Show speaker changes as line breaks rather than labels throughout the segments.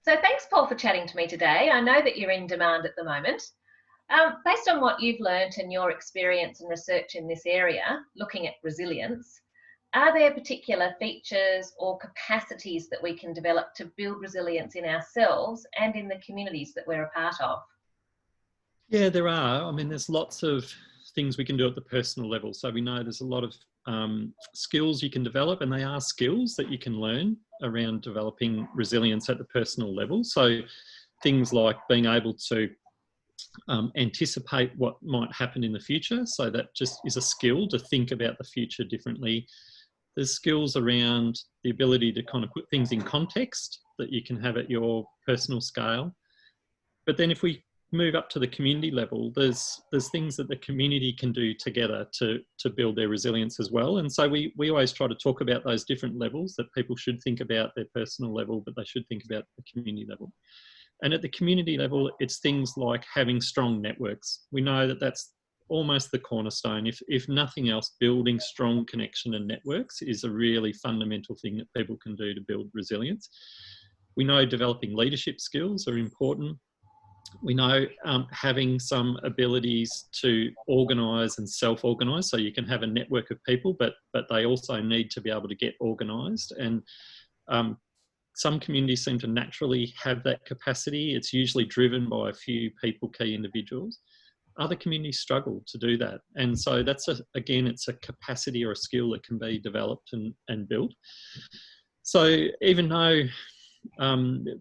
So thanks, Paul, for chatting to me today. I know that you're in demand at the moment. Based on what you've learnt and your experience and research in this area, looking at resilience, are there particular features or capacities that we can develop to build resilience in ourselves and in the communities that we're a part of?
Yeah, there are. I mean, there's lots of things we can do at the personal level. So we know there's a lot of skills you can develop, and they are skills that you can learn around developing resilience at the personal level. So things like being able to anticipate what might happen in the future. So that just is a skill to think about the future differently. There's skills around the ability to kind of put things in context that you can have at your personal scale. But then if we move up to the community level, there's things that the community can do together to build their resilience as well. And so we always try to talk about those different levels that people should think about their personal level, but they should think about the community level. And at the community level, it's things like having strong networks. We know that that's almost the cornerstone. If nothing else, building strong connection and networks is a really fundamental thing that people can do to build resilience. We know developing leadership skills are important. We know having some abilities to organise and self-organise, so you can have a network of people, but they also need to be able to get organised. And some communities seem to naturally have that capacity. It's usually driven by a few people, key individuals. Other communities struggle to do that. And so that's, again, it's a capacity or a skill that can be developed and built. So even though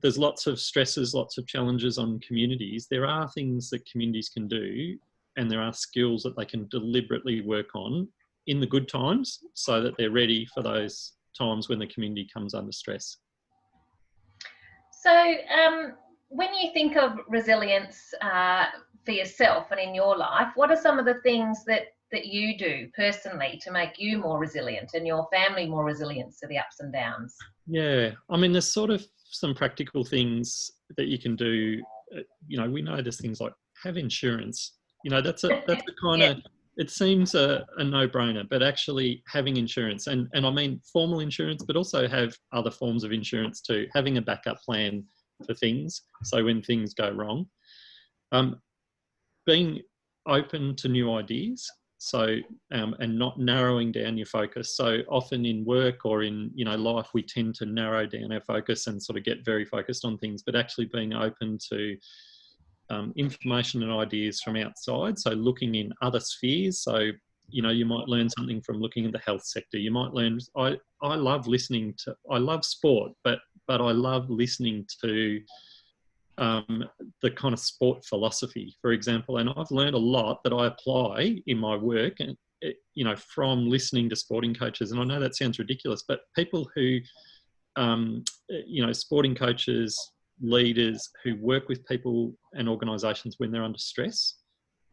there's lots of stresses, lots of challenges on communities, there are things that communities can do, and there are skills that they can deliberately work on in the good times so that they're ready for those times when the community comes under stress.
So when you think of resilience for yourself and in your life, what are some of the things that you do personally to make you more resilient and your family more resilient to the ups and downs?
Yeah, I mean, there's sort of some practical things that you can do. You know, we know there's things like have insurance. You know, that's a kind of, it seems a no-brainer, but actually having insurance, and I mean formal insurance, but also have other forms of insurance too, having a backup plan for things, so when things go wrong. Being open to new ideas, so and not narrowing down your focus. So often in work or in life, we tend to narrow down our focus and sort of get very focused on things, but actually being open to information and ideas from outside. So looking in other spheres. So you might learn something from looking at the health sector. You might learn. I love listening to. I love sport, but I love listening to the kind of sport philosophy, for example. And I've learned a lot that I apply in my work, and from listening to sporting coaches. And I know that sounds ridiculous, but people who, sporting coaches, leaders who work with people and organisations when they're under stress,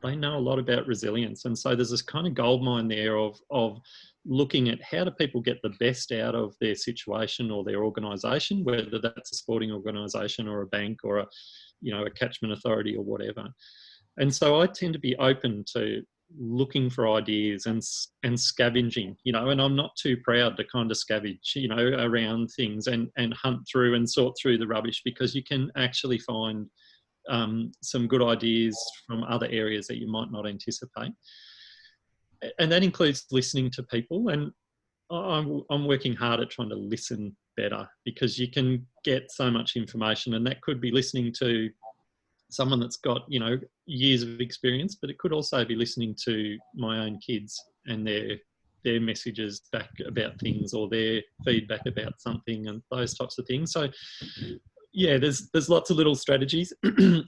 they know a lot about resilience. And so there's this kind of goldmine there of looking at how do people get the best out of their situation or their organisation, whether that's a sporting organisation or a bank or a catchment authority or whatever. And so I tend to be open to looking for ideas and scavenging, and I'm not too proud to kind of scavenge, around things and hunt through and sort through the rubbish, because you can actually find some good ideas from other areas that you might not anticipate. And that includes listening to people. And I'm working hard at trying to listen better, because you can get so much information, and that could be listening to someone that's got, years of experience, but it could also be listening to my own kids and their messages back about things, or their feedback about something, and those types of things. So yeah, there's lots of little strategies.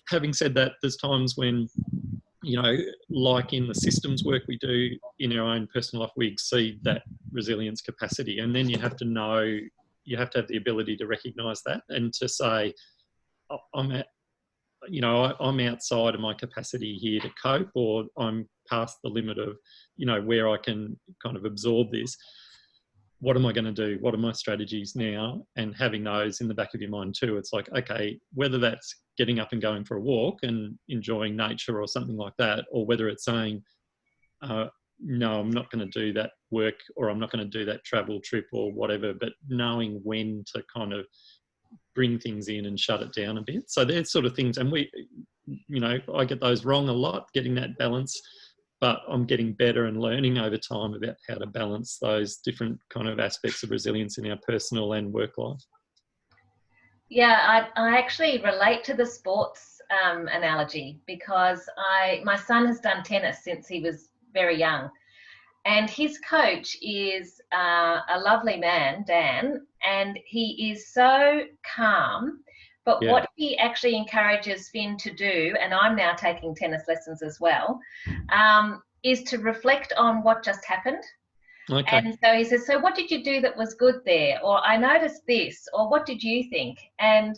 Having said that, there's times when, like in the systems work we do in our own personal life, we exceed that resilience capacity. And then you have to have the ability to recognise that and to say, I'm outside of my capacity here to cope, or I'm past the limit of, where I can kind of absorb this. What am I going to do? What are my strategies now? And having those in the back of your mind too. It's like, okay, whether that's getting up and going for a walk and enjoying nature or something like that, or whether it's saying, no, I'm not going to do that work, or I'm not going to do that travel trip or whatever, but knowing when to kind of bring things in and shut it down a bit. So there's sort of things, and I get those wrong a lot, getting that balance, but I'm getting better and learning over time about how to balance those different kind of aspects of resilience in our personal and work life.
Yeah, I actually relate to the sports analogy, because my son has done tennis since he was very young, and his coach is a lovely man, Dan, and he is so calm. But
Yeah.
what he actually encourages Finn to do, and I'm now taking tennis lessons as well, is to reflect on what just happened.
Okay.
And so he says, so what did you do that was good there? Or I noticed this, or what did you think? And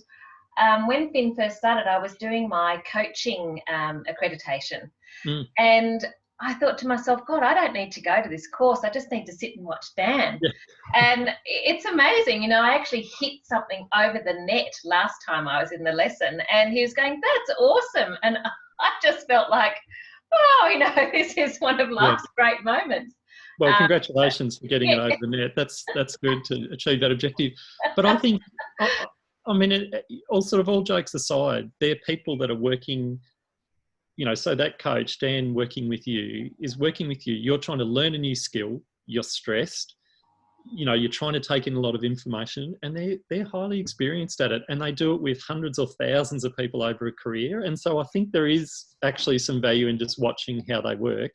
when Finn first started, I was doing my coaching accreditation. And I thought to myself, God, I don't need to go to this course. I just need to sit and watch Dan.
Yeah.
And it's amazing. I actually hit something over the net last time I was in the lesson, and he was going, that's awesome. And I just felt like, oh, this is one of life's great moments.
Well, congratulations for getting it over the net. That's good to achieve that objective. But I think, all jokes aside, there are people that are working, so that coach, Dan, working with you, is working with you. You're trying to learn a new skill. You're stressed. You're trying to take in a lot of information, and they're highly experienced at it, and they do it with hundreds or thousands of people over a career. And so I think there is actually some value in just watching how they work.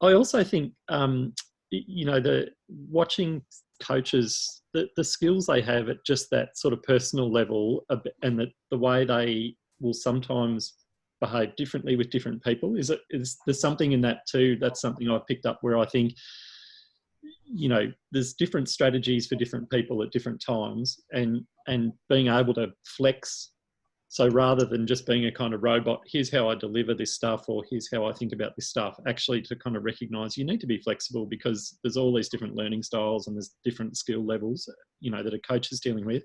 I also think, the watching coaches, the skills they have at just that sort of personal level, and the way they will sometimes behave differently with different people, is there's something in that too. That's something I've picked up, where I think, there's different strategies for different people at different times, and being able to flex. So rather than just being a kind of robot, here's how I deliver this stuff, or here's how I think about this stuff, actually to kind of recognise you need to be flexible, because there's all these different learning styles and there's different skill levels, that a coach is dealing with.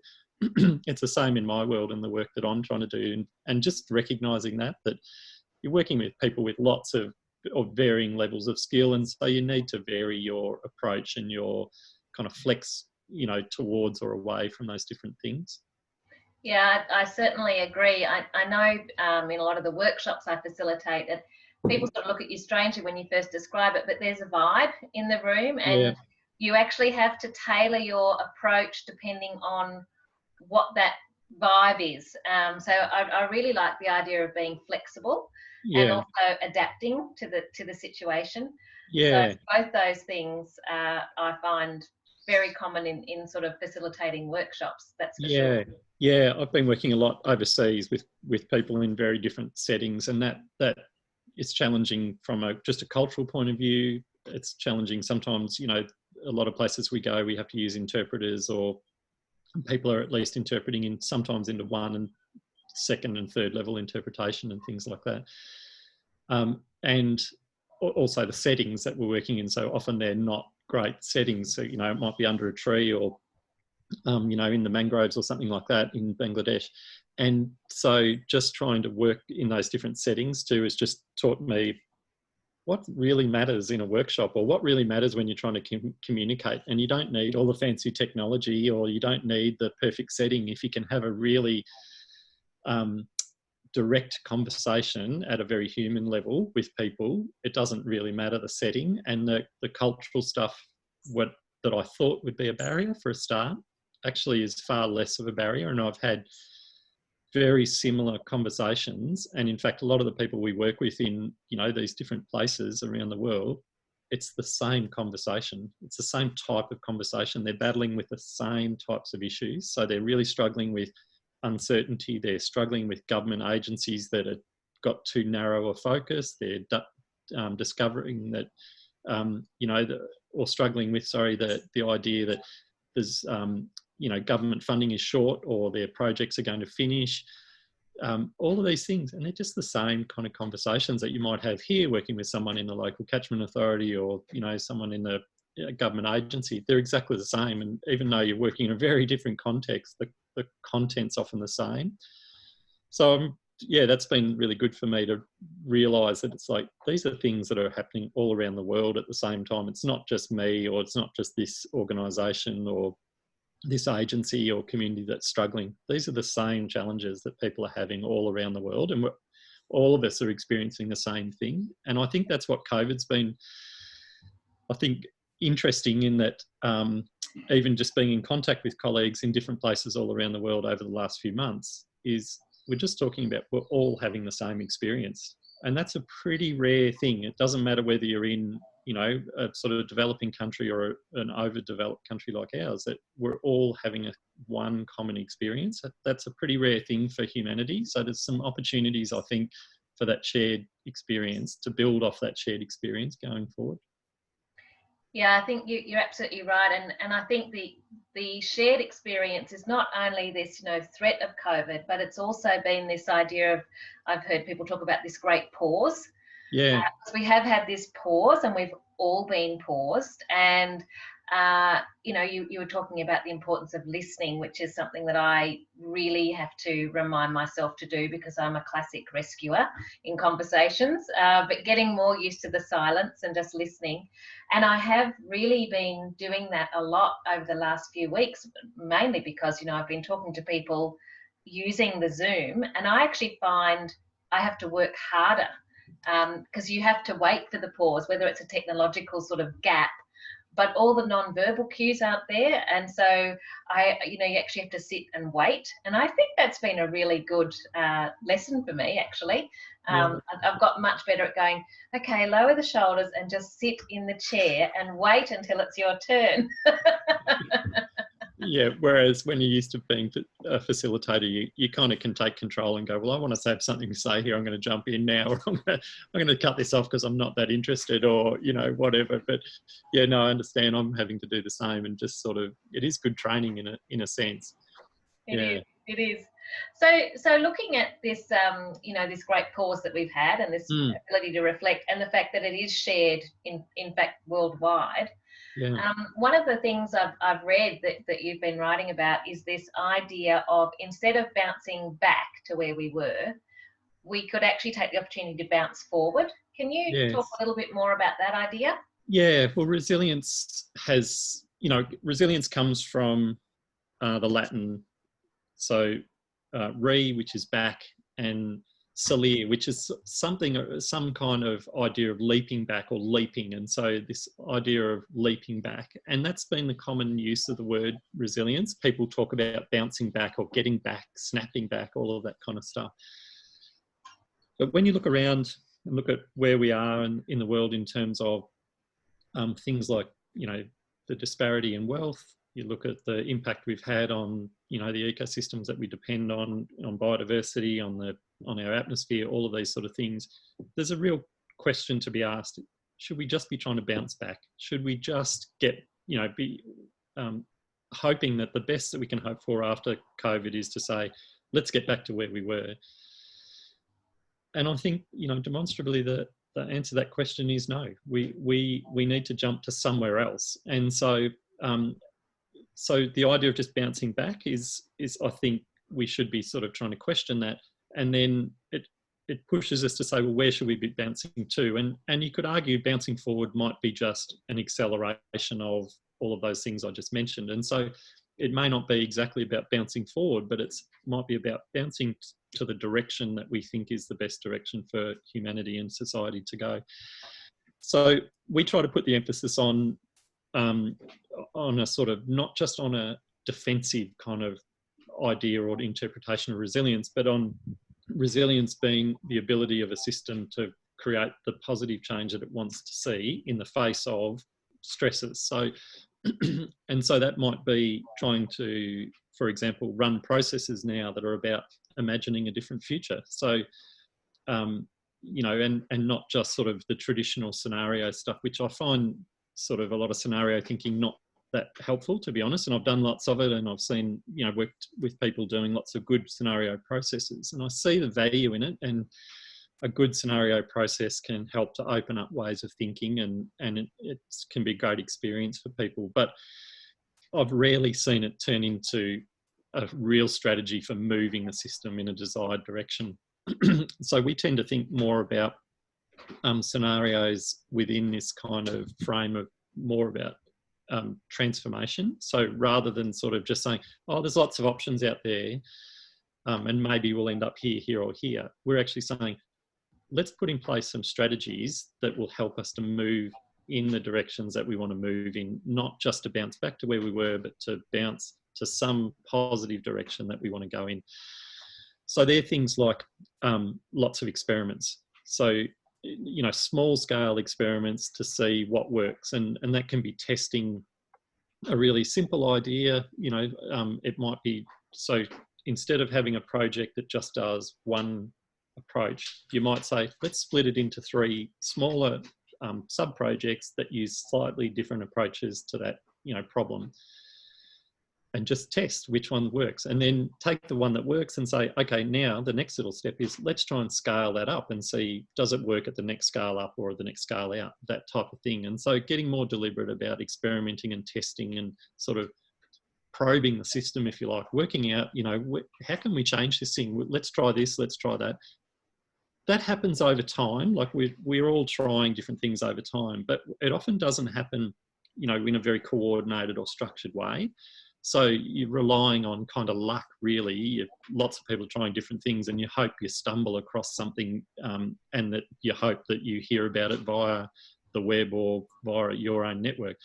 It's the same in my world and the work that I'm trying to do. And just recognising that you're working with people with lots of varying levels of skill. And so you need to vary your approach and your kind of flex, towards or away from those different things.
Yeah, I certainly agree. I know in a lot of the workshops I facilitate, and people sort of look at you strangely when you first describe it, but there's a vibe in the room, and you actually have to tailor your approach depending on what that vibe is. So I really like the idea of being flexible and also adapting to the situation.
Yeah.
So both those things I find very common in sort of facilitating workshops, that's for sure.
Yeah, I've been working a lot overseas with people in very different settings, and that is challenging from just a cultural point of view. It's challenging sometimes, a lot of places we go, we have to use interpreters, or people are at least interpreting sometimes into one and second and third level interpretation and things like that. And also the settings that we're working in, so often they're not great settings. So, it might be under a tree, or in the mangroves or something like that in Bangladesh. And so just trying to work in those different settings too has just taught me what really matters in a workshop, or what really matters when you're trying to communicate. And you don't need all the fancy technology, or you don't need the perfect setting. If you can have a really direct conversation at a very human level with people, it doesn't really matter the setting. And the cultural stuff, that I thought would be a barrier for a start, actually is far less of a barrier. And I've had very similar conversations. And in fact, a lot of the people we work with in, these different places around the world, it's the same conversation. It's the same type of conversation. They're battling with the same types of issues. So they're really struggling with uncertainty. They're struggling with government agencies that have got too narrow a focus. They're discovering that, or struggling with, the idea that there's, government funding is short, or their projects are going to finish. All of these things, and they're just the same kind of conversations that you might have here working with someone in the local catchment authority, or someone in the government agency. They're exactly the same, and even though you're working in a very different context, the content's often the same. So that's been really good for me to realise that it's like these are things that are happening all around the world at the same time. It's not just me, or it's not just this organisation, or this agency or community that's struggling. These are the same challenges that people are having all around the world, and all of us are experiencing the same thing. And I think that's what COVID's been, I think, interesting in that even just being in contact with colleagues in different places all around the world over the last few months is we're just talking about we're all having the same experience. And that's a pretty rare thing. It doesn't matter whether you're in, you know, a sort of developing country or an overdeveloped country like ours, that we're all having one common experience. That's a pretty rare thing for humanity. So there's some opportunities, I think, for that shared experience, to build off that shared experience going forward.
Yeah, I think you're absolutely right, and I think the shared experience is not only this, you know, threat of COVID, but it's also been this idea of, I've heard people talk about this great pause.
Yeah.
We have had this pause, and we've all been paused, and you know, you were talking about the importance of listening, which is something that I really have to remind myself to do, because I'm a classic rescuer in conversations, but getting more used to the silence and just listening. And I have really been doing that a lot over the last few weeks, mainly because, you know, I've been talking to people using the Zoom, and I actually find I have to work harder because you have to wait for the pause, whether it's a technological sort of gap, but all the non-verbal cues aren't there. And so you know, you actually have to sit and wait. And I think that's been a really good lesson for me, actually. I've got much better at going, okay, lower the shoulders and just sit in the chair and wait until it's your turn.
Yeah, whereas when you're used to being a facilitator, you kind of can take control and go, well, I want to have something to say here, I'm going to jump in now, or I'm going to cut this off because I'm not that interested, or, you know, whatever. But yeah, no, I understand. I'm having to do the same, and just sort of, it is good training in a sense.
It is. So looking at this, you know, this great pause that we've had, and this ability to reflect, and the fact that it is shared in fact worldwide.
Yeah.
One of the things I've read that you've been writing about is this idea of, instead of bouncing back to where we were, we could actually take the opportunity to bounce forward. Can you talk a little bit more about that idea?
Yeah, well, resilience has, you know, resilience comes from the Latin, so re, which is back, and salire, which is some kind of idea of leaping back or leaping. And so this idea of leaping back, and that's been the common use of the word resilience. People talk about bouncing back or getting back, snapping back, all of that kind of stuff. But when you look around and look at where we are in the world in terms of things like, you know, the disparity in wealth, you look at the impact we've had on, you know, the ecosystems that we depend on biodiversity, on our atmosphere, all of these sort of things. There's a real question to be asked. Should we just be trying to bounce back? Should we just get, you know, be hoping that the best that we can hope for after COVID is to say, let's get back to where we were? And I think, you know, demonstrably the answer to that question is no. We need to jump to somewhere else. And so so the idea of just bouncing back is I think we should be sort of trying to question that, and then it pushes us to say, well, where should we be bouncing to? And you could argue bouncing forward might be just an acceleration of all of those things I just mentioned. And so it may not be exactly about bouncing forward, but it might be about bouncing to the direction that we think is the best direction for humanity and society to go. So we try to put the emphasis on a sort of, not just on a defensive kind of idea or interpretation of resilience, but on resilience being the ability of a system to create the positive change that it wants to see in the face of stresses. So, and so that might be trying to, for example, run processes now that are about imagining a different future. So, you know, and not just sort of the traditional scenario stuff, which I find sort of a lot of scenario thinking not that helpful, to be honest. And I've done lots of it, and I've seen, you know, worked with people doing lots of good scenario processes, and I see the value in it. And a good scenario process can help to open up ways of thinking, and it can be a great experience for people. But I've rarely seen it turn into a real strategy for moving the system in a desired direction. So we tend to think more about scenarios within this kind of frame of more about transformation. So rather than sort of just saying, oh, there's lots of options out there, and maybe we'll end up here, here or here, we're actually saying, let's put in place some strategies that will help us to move in the directions that we want to move in, not just to bounce back to where we were, but to bounce to some positive direction that we want to go in. So they're things like lots of experiments. So, you know, small scale experiments to see what works. And that can be testing a really simple idea. You know, it might be, so instead of having a project that just does one approach, you might say, let's split it into 3 smaller sub-projects that use slightly different approaches to that, you know, problem, and just test which one works, and then take the one that works and say, okay, now the next little step is let's try and scale that up and see, does it work at the next scale up or the next scale out, that type of thing. And so getting more deliberate about experimenting and testing and sort of probing the system, if you like, working out, you know, how can we change this thing? Let's try this, let's try that. That happens over time. Like we're all trying different things over time, but it often doesn't happen, you know, in a very coordinated or structured way. So you're relying on kind of luck, really. Lots of people trying different things, and you hope you stumble across something, and that you hope that you hear about it via the web or via your own network.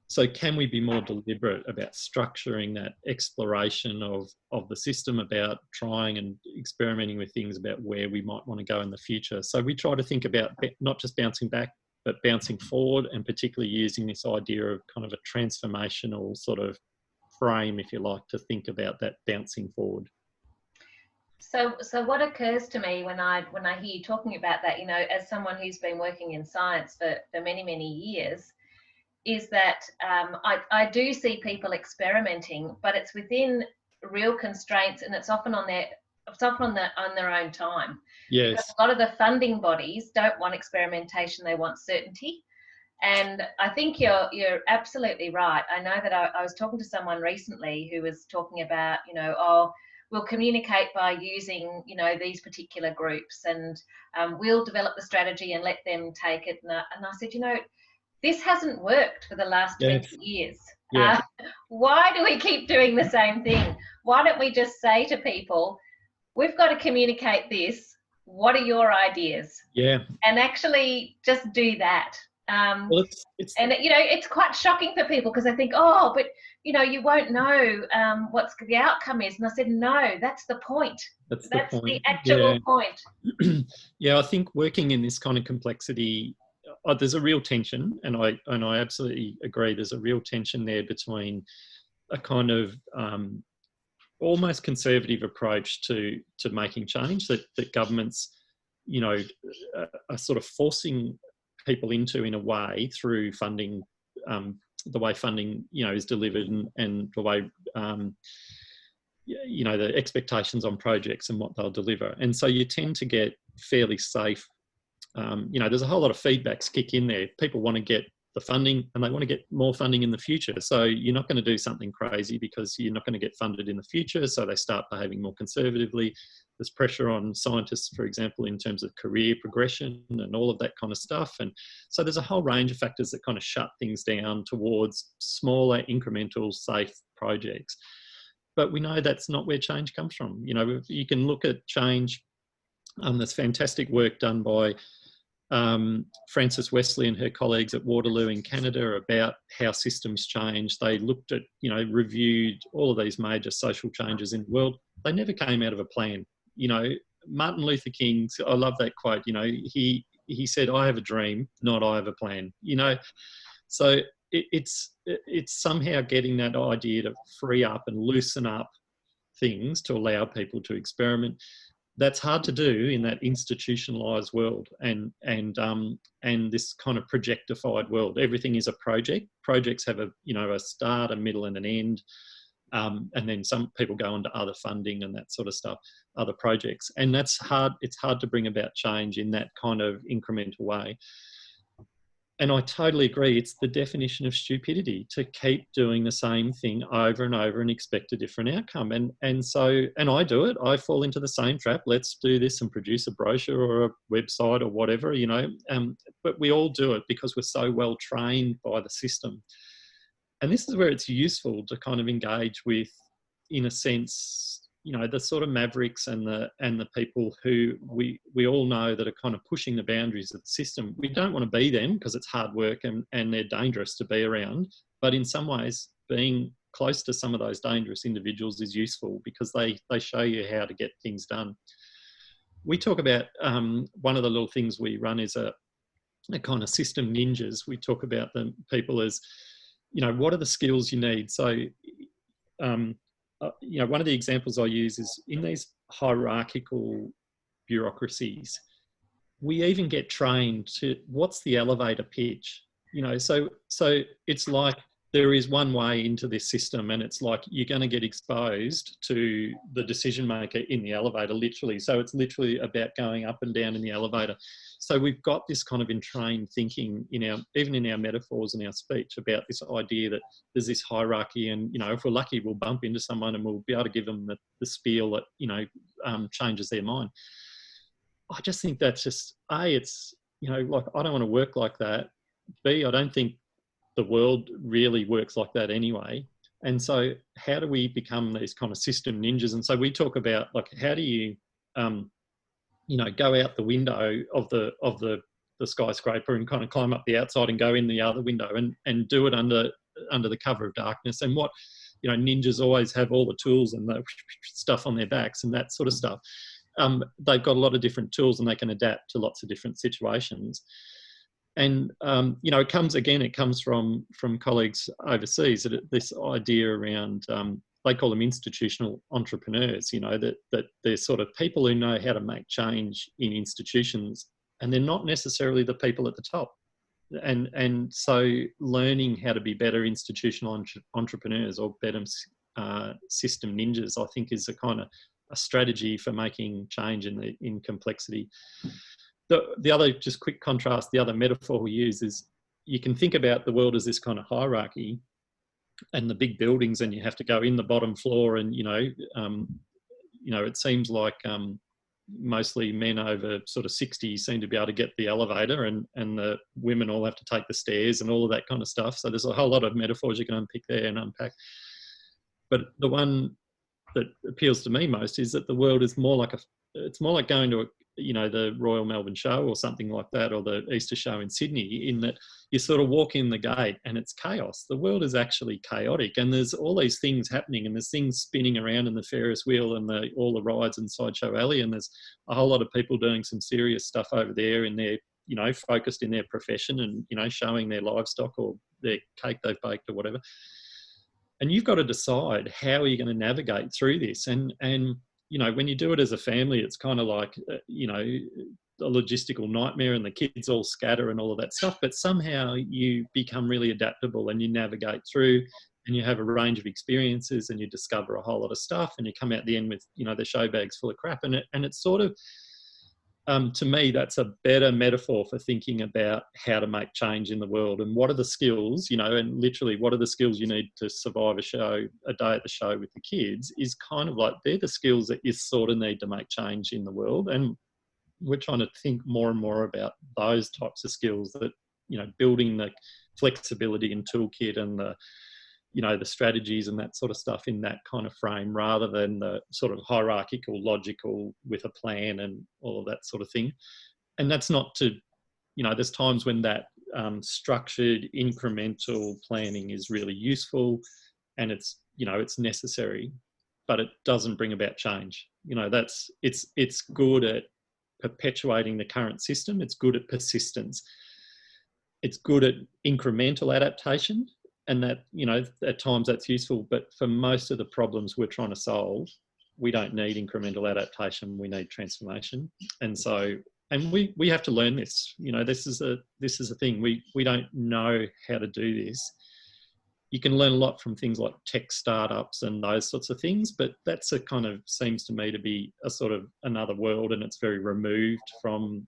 So can we be more deliberate about structuring that exploration of the system, about trying and experimenting with things about where we might want to go in the future? So we try to think about not just bouncing back, but bouncing forward, and particularly using this idea of kind of a transformational sort of frame, if you like, to think about that bouncing forward.
So what occurs to me when I hear you talking about that, you know, as someone who's been working in science for many, many years, is that I do see people experimenting, but it's within real constraints, and it's often on their own time.
Yes.
Because a lot of the funding bodies don't want experimentation; they want certainty. And I think you're absolutely right. I know that I was talking to someone recently who was talking about, you know, oh, we'll communicate by using, you know, these particular groups, and we'll develop the strategy and let them take it. And I said, you know, this hasn't worked for the last 20 years.
Yeah.
Why do we keep doing the same thing? Why don't we just say to people, we've got to communicate this. What are your ideas?
Yeah.
And actually just do that.
Well,
and, you know, it's quite shocking for people because they think, oh, but, you know, you won't know what's the outcome is. And I said, no, that's the point. That's the point. The actual point.
Yeah, I think working in this kind of complexity, there's a real tension, and I absolutely agree. There's a real tension there between a kind of almost conservative approach to making change that governments, you know, are sort of forcing people into in a way through funding, the way funding, you know, is delivered, and the way, you know, the expectations on projects and what they'll deliver. And so you tend to get fairly safe. You know, there's a whole lot of feedbacks kick in there. People want to get the funding, and they want to get more funding in the future. So you're not going to do something crazy because you're not going to get funded in the future. So they start behaving more conservatively. There's pressure on scientists, for example, in terms of career progression and all of that kind of stuff. And so there's a whole range of factors that kind of shut things down towards smaller, incremental, safe projects. But we know that's not where change comes from. You know, you can look at change. There's fantastic work done by Frances Wesley and her colleagues at Waterloo in Canada about how systems change. They looked at, you know, reviewed all of these major social changes in the world. They never came out of a plan. You know, Martin Luther King, I love that quote, you know, he said, I have a dream, not I have a plan, you know. So it's somehow getting that idea to free up and loosen up things to allow people to experiment. That's hard to do in that institutionalized world and this kind of projectified world. Everything is a project. Projects have a start, a middle, and an end. And then some people go on to other funding and that sort of stuff, other projects. And that's hard. It's hard to bring about change in that kind of incremental way. And I totally agree. It's the definition of stupidity to keep doing the same thing over and over and expect a different outcome. And I do it. I fall into the same trap. Let's do this and produce a brochure or a website or whatever, you know. But we all do it because we're so well trained by the system. And this is where it's useful to kind of engage with, in a sense, you know, the sort of mavericks and the people who we all know that are kind of pushing the boundaries of the system. We don't want to be them because it's hard work and they're dangerous to be around. But in some ways, being close to some of those dangerous individuals is useful because they show you how to get things done. We talk about, one of the little things we run is a kind of system ninjas. We talk about them, people as, you know, what are the skills you need? So, you know, one of the examples I use is in these hierarchical bureaucracies, we even get trained to what's the elevator pitch, you know, so it's like there is one way into this system and it's like you're going to get exposed to the decision maker in the elevator, literally. So it's literally about going up and down in the elevator. So we've got this kind of entrained thinking even in our metaphors and our speech about this idea that there's this hierarchy, and, you know, if we're lucky, we'll bump into someone and we'll be able to give them the spiel that, you know, changes their mind. I just think that's just, A, it's, you know, like, I don't want to work like that. B, I don't think the world really works like that anyway. And so how do we become these kind of system ninjas? And so we talk about, like, how do you, you know, go out the window of the skyscraper and kind of climb up the outside and go in the other window and do it under the cover of darkness. And what, you know, ninjas always have all the tools and the stuff on their backs and that sort of stuff. They've got a lot of different tools and they can adapt to lots of different situations. And, you know, it comes from colleagues overseas, this idea around, they call them institutional entrepreneurs, you know, that they're sort of people who know how to make change in institutions, and they're not necessarily the people at the top. And so learning how to be better institutional entrepreneurs or better system ninjas, I think, is a kind of a strategy for making change in complexity. The other, just quick contrast, the other metaphor we use is you can think about the world as this kind of hierarchy and the big buildings, and you have to go in the bottom floor, and, you know, it seems like mostly men over sort of 60 seem to be able to get the elevator, and the women all have to take the stairs and all of that kind of stuff. So there's a whole lot of metaphors you can unpick there and unpack. But the one that appeals to me most is that the world is more like it's more like going to the Royal Melbourne Show or something like that, or the Easter Show in Sydney, in that you sort of walk in the gate and it's chaos. The world is actually chaotic, and there's all these things happening, and there's things spinning around in the Ferris wheel and all the rides in Sideshow Alley, and there's a whole lot of people doing some serious stuff over there in their, you know, focused in their profession and, you know, showing their livestock or their cake they've baked or whatever. And you've got to decide, how are you going to navigate through this? And you know, when you do it as a family, it's kind of like, you know, a logistical nightmare, and the kids all scatter and all of that stuff. But somehow you become really adaptable and you navigate through, and you have a range of experiences, and you discover a whole lot of stuff, and you come out the end with, you know, the show bags full of crap. And it's sort of, to me, that's a better metaphor for thinking about how to make change in the world, and what are the skills, you know, and literally what are the skills you need to survive a day at the show with the kids, is kind of like, they're the skills that you sort of need to make change in the world. And we're trying to think more and more about those types of skills, that, you know, building the flexibility and toolkit and the, you know, the strategies and that sort of stuff in that kind of frame, rather than the sort of hierarchical, logical with a plan and all of that sort of thing. And that's not to, you know, there's times when that structured, incremental planning is really useful, and it's, you know, it's necessary, but it doesn't bring about change. You know, it's good at perpetuating the current system. It's good at persistence. It's good at incremental adaptation. And that, you know, at times that's useful, but for most of the problems we're trying to solve, we don't need incremental adaptation, we need transformation. And so, and we have to learn this, you know, this is a thing, we don't know how to do this. You can learn a lot from things like tech startups and those sorts of things, but that's a kind of, seems to me to be a sort of another world, and it's very removed from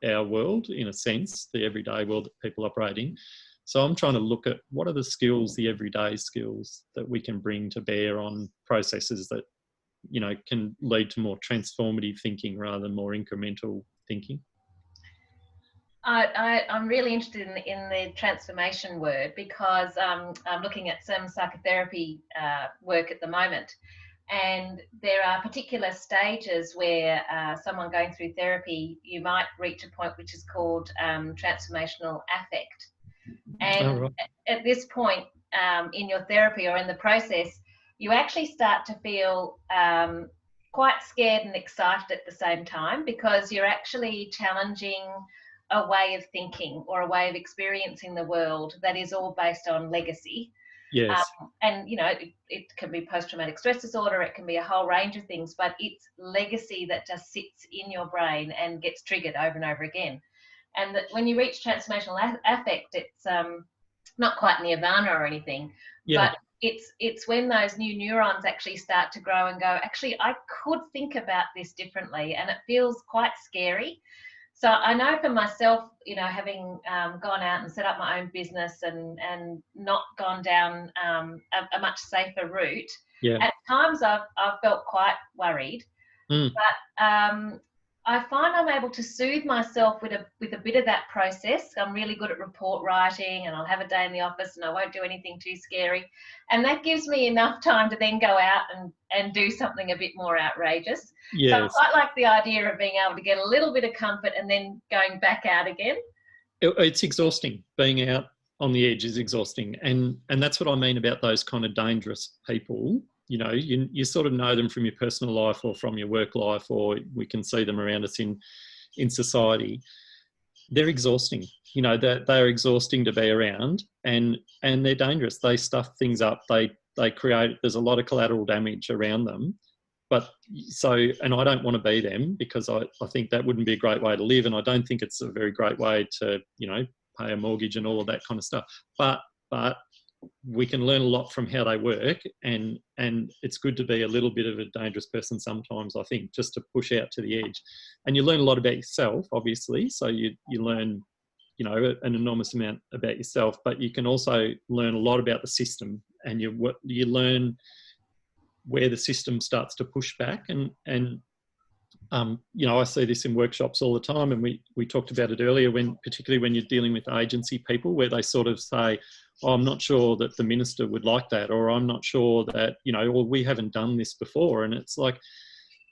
our world, in a sense, the everyday world that people operate in. So I'm trying to look at what are the skills, the everyday skills that we can bring to bear on processes that, you know, can lead to more transformative thinking rather than more incremental thinking.
I'm really interested in the transformation word, because I'm looking at some psychotherapy work at the moment, and there are particular stages where someone going through therapy, you might reach a point which is called transformational affect.
Oh,
And
right.
at this point in your therapy or in the process, you actually start to feel quite scared and excited at the same time, because you're actually challenging a way of thinking or a way of experiencing the world that is all based on legacy.
Yes.
And you know, it can be post-traumatic stress disorder, it can be a whole range of things, but it's legacy that just sits in your brain and gets triggered over and over again. And that when you reach transformational affect, it's not quite nirvana or anything,
Yeah.
but it's when those new neurons actually start to grow and go, actually, I could think about this differently, and it feels quite scary. So I know for myself, you know, having gone out and set up my own business and not gone down a much safer route,
Yeah.
at times I've felt quite worried.
Mm.
But I find I'm able to soothe myself with a bit of that process. I'm really good at report writing, and I'll have a day in the office and I won't do anything too scary. And that gives me enough time to then go out and do something a bit more outrageous. So I
Yes.
quite like the idea of being able to get a little bit of comfort and then going back out again.
It's exhausting. Being out on the edge is exhausting. And that's what I mean about those kind of dangerous people. You know, you sort of know them from your personal life or from your work life, or we can see them around us in society. They're exhausting. You know, they're exhausting to be around, and they're dangerous. They stuff things up. They create, there's a lot of collateral damage around them. But so, and I don't want to be them, because I think that wouldn't be a great way to live. And I don't think it's a very great way to, you know, pay a mortgage and all of that kind of stuff. But we can learn a lot from how they work, and it's good to be a little bit of a dangerous person sometimes, I think, just to push out to the edge. And you learn a lot about yourself, obviously. So you learn, you know, an enormous amount about yourself, but you can also learn a lot about the system, and you learn where the system starts to push back. And you know, I see this in workshops all the time, and we talked about it earlier, particularly when you're dealing with agency people, where they sort of say, oh, I'm not sure that the minister would like that, or I'm not sure that, you know, or we haven't done this before. And it's like,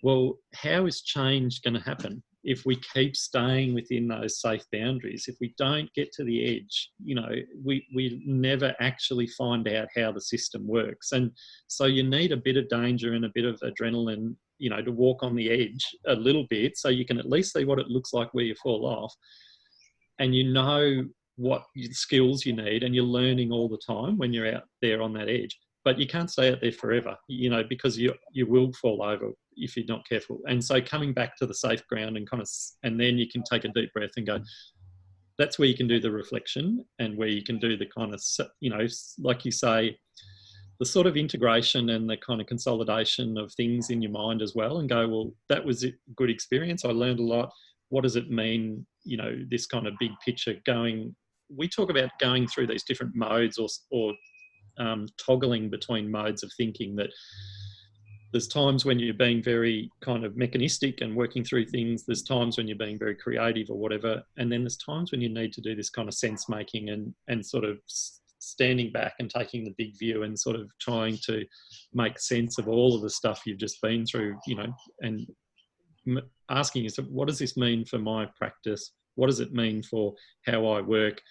well, how is change going to happen if we keep staying within those safe boundaries? If we don't get to the edge, you know, we never actually find out how the system works. And so you need a bit of danger and a bit of adrenaline, you know, to walk on the edge a little bit, so you can at least see what it looks like where you fall off, and you know what skills you need, and you're learning all the time when you're out there on that edge. But you can't stay out there forever, you know, because you will fall over if you're not careful. And so coming back to the safe ground and then you can take a deep breath and go, that's where you can do the reflection, and where you can do the kind of, you know, like you say, the sort of integration and the kind of consolidation of things in your mind as well, and go, well, that was a good experience. I learned a lot. What does it mean? You know, this kind of big picture going, we talk about going through these different modes or toggling between modes of thinking, that there's times when you're being very kind of mechanistic and working through things. There's times when you're being very creative or whatever. And then there's times when you need to do this kind of sense making and sort of standing back and taking the big view and sort of trying to make sense of all of the stuff you've just been through, you know, and asking yourself, what does this mean for my practice? What does it mean for how I work?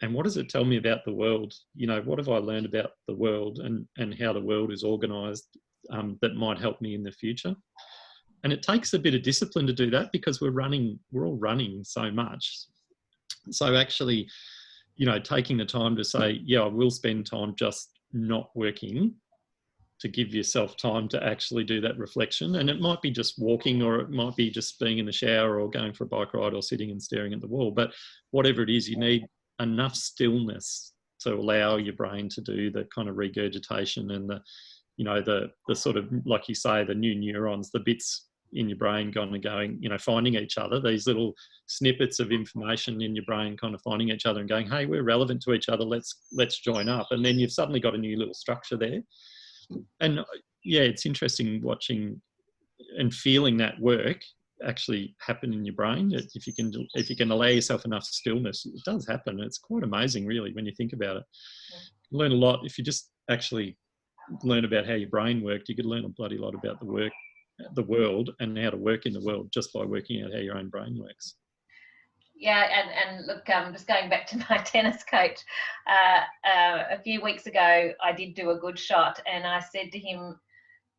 And what does it tell me about the world? You know, what have I learned about the world and how the world is organised that might help me in the future? And it takes a bit of discipline to do that, because we're all running so much. So actually, you know, taking the time to say, yeah, I will spend time just not working, to give yourself time to actually do that reflection. And it might be just walking, or it might be just being in the shower, or going for a bike ride, or sitting and staring at the wall. But whatever it is, you need enough stillness to allow your brain to do the kind of regurgitation and the, you know, the sort of, like you say, the new neurons, the bits in your brain kind of going, you know, finding each other, these little snippets of information in your brain kind of finding each other and going, hey, we're relevant to each other, let's join up. And then you've suddenly got a new little structure there. And yeah, it's interesting watching and feeling that work. actually happen in your brain. If you can allow yourself enough stillness, it does happen. It's quite amazing, really, when you think about it. You learn a lot. If you just actually learn about how your brain worked, you could learn a bloody lot about the world and how to work in the world just by working out how your own brain works.
Yeah, and look, just going back to my tennis coach, a few weeks ago, I did do a good shot, and I said to him,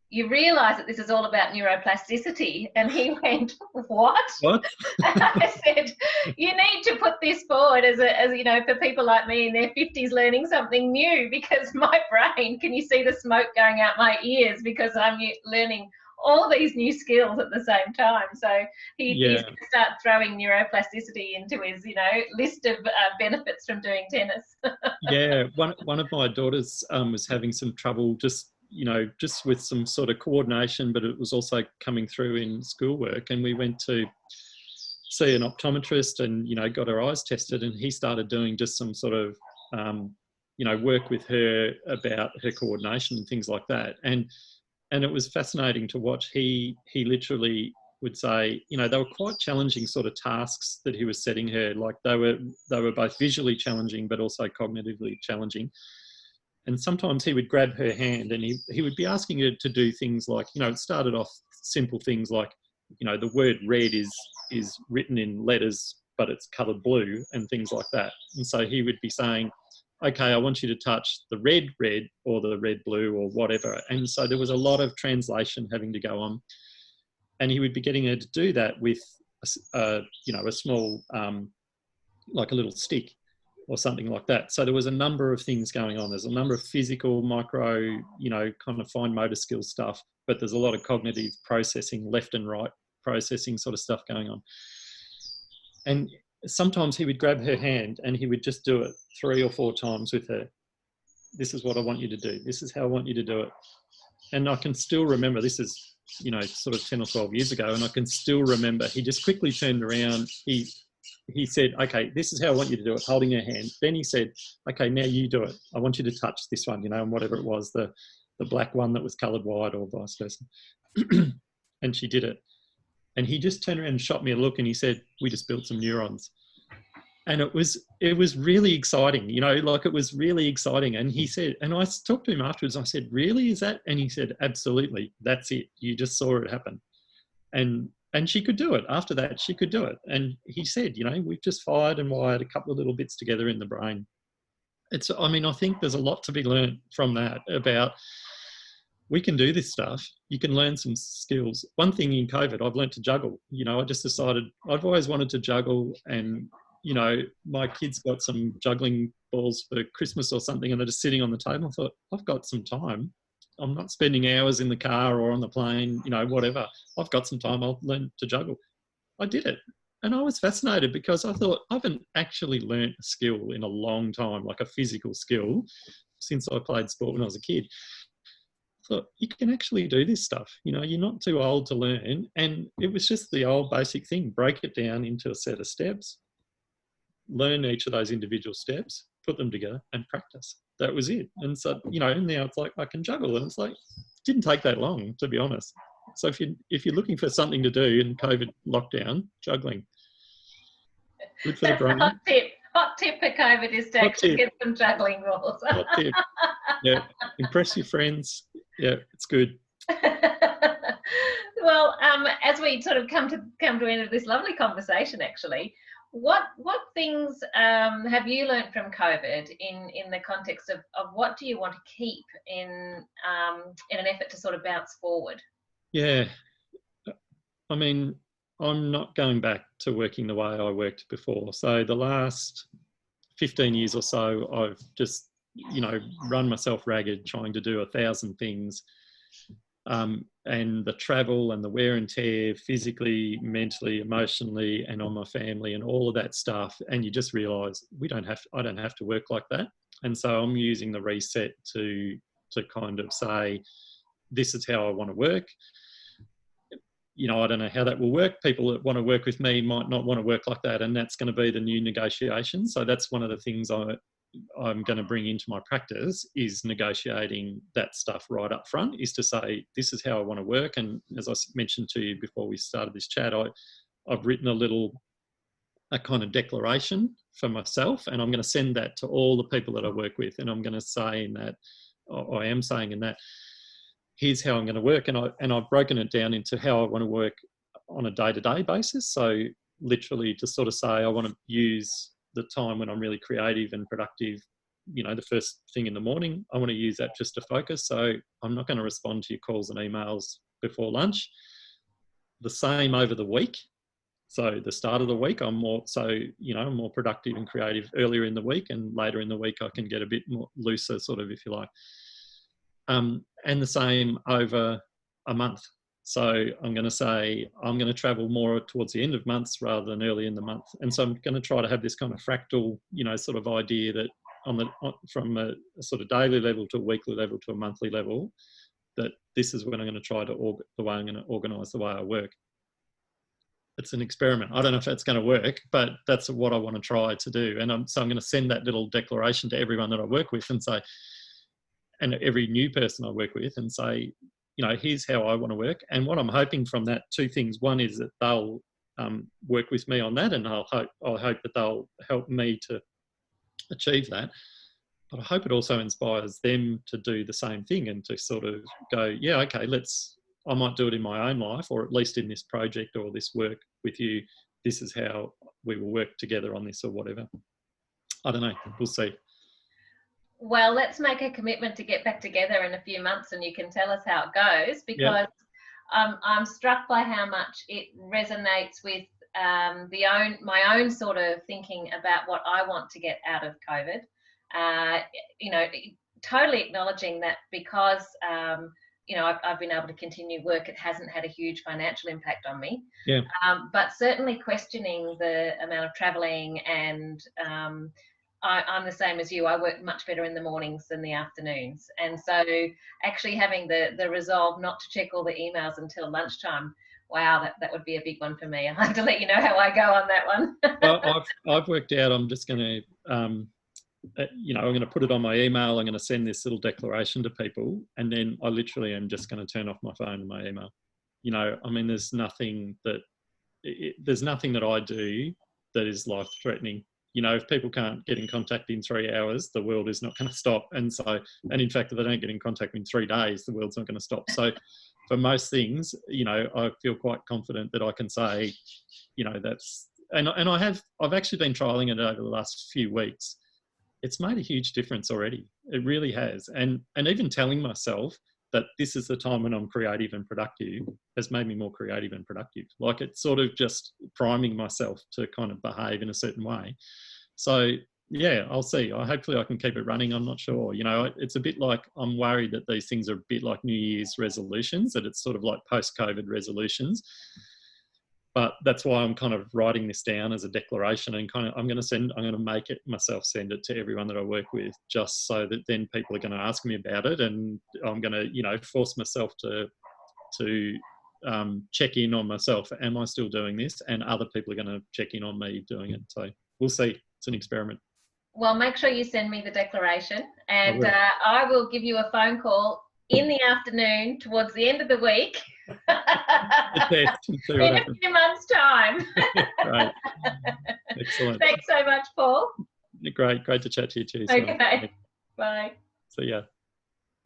"You realise that this is all about neuroplasticity?" And he went, "What?"
What?
And I said, "You need to put this forward as you know, for people like me in their 50s learning something new, because my brain, can you see the smoke going out my ears because I'm learning all these new skills at the same time." So he's going to start throwing neuroplasticity into his, you know, list of benefits from doing tennis.
Yeah, one of my daughters was having some trouble just with some sort of coordination, but it was also coming through in schoolwork. And we went to see an optometrist and, got her eyes tested, and he started doing just some sort of, work with her about her coordination and things like that. And it was fascinating to watch. He literally would say, they were quite challenging sort of tasks that he was setting her. Like they were both visually challenging, but also cognitively challenging. And sometimes he would grab her hand and he would be asking her to do things like, it started off simple things like, the word red is written in letters, but it's coloured blue and things like that. And so he would be saying, okay, I want you to touch the red or the red blue or whatever. And so there was a lot of translation having to go on. And he would be getting her to do that with, a small, like a little stick or something like that. So there was a number of things going on. There's a number of physical, micro, kind of fine motor skill stuff, but there's a lot of cognitive processing, left and right processing sort of stuff going on. And sometimes he would grab her hand and he would just do it 3 or 4 times with her. This is what I want you to do. This is how I want you to do it. And I can still remember, this is, sort of 10 or 12 years ago, and I can still remember he just quickly turned around. He said, okay, this is how I want you to do it, holding her hand. Then he said, okay, now you do it. I want you to touch this one, and whatever it was, the black one that was coloured white or vice versa. And she did it. And he just turned around and shot me a look and he said, we just built some neurons. And it was really exciting, it was really exciting. And he said, and I talked to him afterwards, I said, really, is that? And he said, absolutely, that's it. You just saw it happen. And she could do it. After that, she could do it. And he said, we've just fired and wired a couple of little bits together in the brain. I think there's a lot to be learned from that about, we can do this stuff. You can learn some skills. One thing in COVID, I've learned to juggle. I just decided I've always wanted to juggle, and, my kids got some juggling balls for Christmas or something, and they're just sitting on the table. I thought, I've got some time. I'm not spending hours in the car or on the plane, whatever. I've got some time. I'll learn to juggle. I did it. And I was fascinated because I thought, I haven't actually learnt a skill in a long time, like a physical skill, since I played sport when I was a kid. I thought, you can actually do this stuff. You're not too old to learn. And it was just the old basic thing. Break it down into a set of steps, learn each of those individual steps, put them together and practice. That was it. And so, now it's like I can juggle. And it's like, it didn't take that long, to be honest. So if you're looking for something to do in COVID lockdown, juggling. Good for the brain.
Hot tip for COVID is to actually get some juggling rules.
Hot tip. Yeah. Impress your friends. Yeah, it's good.
Well, as we sort of come to the end of this lovely conversation, actually, what things have you learnt from COVID in the context of what do you want to keep in an effort to sort of bounce forward?
Yeah, I'm not going back to working the way I worked before. So the last 15 years or so, I've just, run myself ragged trying to do 1,000 things. And the travel and the wear and tear physically, mentally, emotionally, and on my family and all of that stuff. And you just realise I don't have to work like that. And so I'm using the reset to kind of say, this is how I want to work. I don't know how that will work. People that want to work with me might not want to work like that. And that's going to be the new negotiation. So that's one of the things I'm going to bring into my practice is negotiating that stuff right up front, is to say, this is how I want to work. And as I mentioned to you before we started this chat, I've written a kind of declaration for myself, and I'm going to send that to all the people that I work with. And I'm going to say in that, or I am saying in that, here's how I'm going to work. And I've broken it down into how I want to work on a day-to-day basis. So literally to sort of say, I want to use the time when I'm really creative and productive, the first thing in the morning. I want to use that just to focus. So I'm not going to respond to your calls and emails before lunch. The same over the week. So the start of the week, I'm more productive and creative earlier in the week, and later in the week I can get a bit more looser, sort of, if you like. And the same over a month. So I'm going to say I'm going to travel more towards the end of months rather than early in the month. And so I'm going to try to have this kind of fractal, sort of idea that from a sort of daily level to a weekly level to a monthly level, that this is when I'm going to try to the way I'm going to organise the way I work. It's an experiment. I don't know if that's going to work, but that's what I want to try to do. And so I'm going to send that little declaration to everyone that I work with and say, and every new person I work with, and say, here's how I want to work. And what I'm hoping from that, two things. One is that they'll work with me on that, and I hope that they'll help me to achieve that. But I hope it also inspires them to do the same thing and to sort of go, yeah, okay, I might do it in my own life, or at least in this project or this work with you. This is how we will work together on this, or whatever. I don't know. We'll see.
Well, let's make a commitment to get back together in a few months, and you can tell us how it goes, because I'm struck by how much it resonates with my own sort of thinking about what I want to get out of COVID. Totally acknowledging that because I've been able to continue work, it hasn't had a huge financial impact on me.
Yeah.
But certainly questioning the amount of travelling, and I'm the same as you. I work much better in the mornings than the afternoons. And so actually having the resolve not to check all the emails until lunchtime, wow, that would be a big one for me. I'll have to let you know how I go on that one.
Well, I've worked out, I'm just going to, I'm going to put it on my email. I'm going to send this little declaration to people, and then I literally am just going to turn off my phone and my email. There's nothing that I do that is life-threatening. If people can't get in contact in 3 hours, the world is not going to stop. And in fact, if they don't get in contact in 3 days, the world's not going to stop. So for most things, I feel quite confident that I can say, that's, and I've actually been trialing it over the last few weeks. It's made a huge difference already. It really has. And even telling myself that this is the time when I'm creative and productive has made me more creative and productive. Like, it's sort of just priming myself to kind of behave in a certain way. So yeah, I'll see. Hopefully I can keep it running. I'm not sure. It's a bit like, I'm worried that these things are a bit like New Year's resolutions, that it's sort of like post-COVID resolutions. But that's why I'm kind of writing this down as a declaration, and I'm going to make it myself, send it to everyone that I work with, just so that then people are going to ask me about it, and I'm going to, force myself to check in on myself. Am I still doing this? And other people are going to check in on me doing it. So we'll see. It's an experiment. Well,
make sure you send me the declaration, and I will give you a phone call in the afternoon towards the end of the week. In a few months' time.
Right. Excellent.
Thanks so much, Paul.
Great to chat to you too.
Okay. Bye.
See ya.